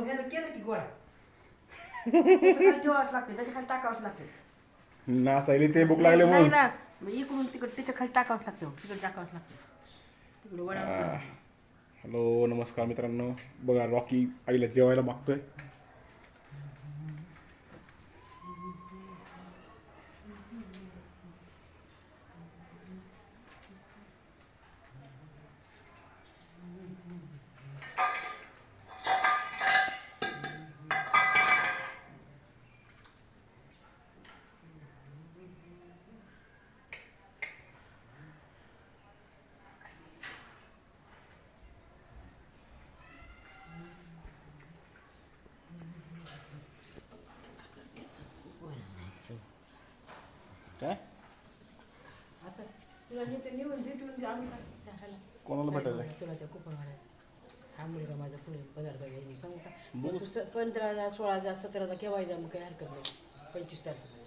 ह्याला केलं की गोळा ठेवावंच लागते, त्याच्या खाली टाकावंच लागते. नाचायला ते भूक लागले नाही म्हणून. ना, मग इकडून तिकडे त्याच्या खाली टाकावंच लागतं, तिकडे टाकावंच लागतं तिकडे वडा. हॅलो नमस्कार मित्रांनो. बघा रॉकी आईला जेवायला मागतोय. काय आता तुला नेते नेऊन भेटून आम्ही खायला. कोणाला भेटायला? तुला त्या कुपनवाड्यात हा मुलगा माझा पुढे पदार्थ घ्यायला सांगू का? मग तू 15,000 16,000 17,000 केव्हा जा, मग काही हरकत नाही. 25 तारखेला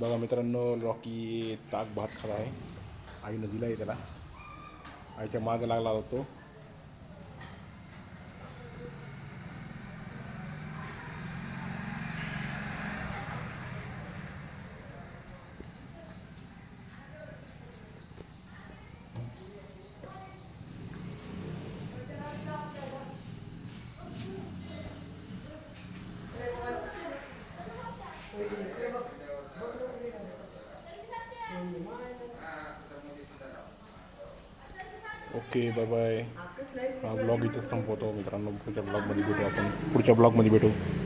बघा मित्रांनो, रॉकी ताक भात खात आहे. आईनं दिलाय त्याला. आईच्या मागे लागला होतो. Okay bye bye. हा ब्लॉग इथं संपवतो मित्रांनो. पुढच्या ब्लॉगमध्ये भेटू आपण.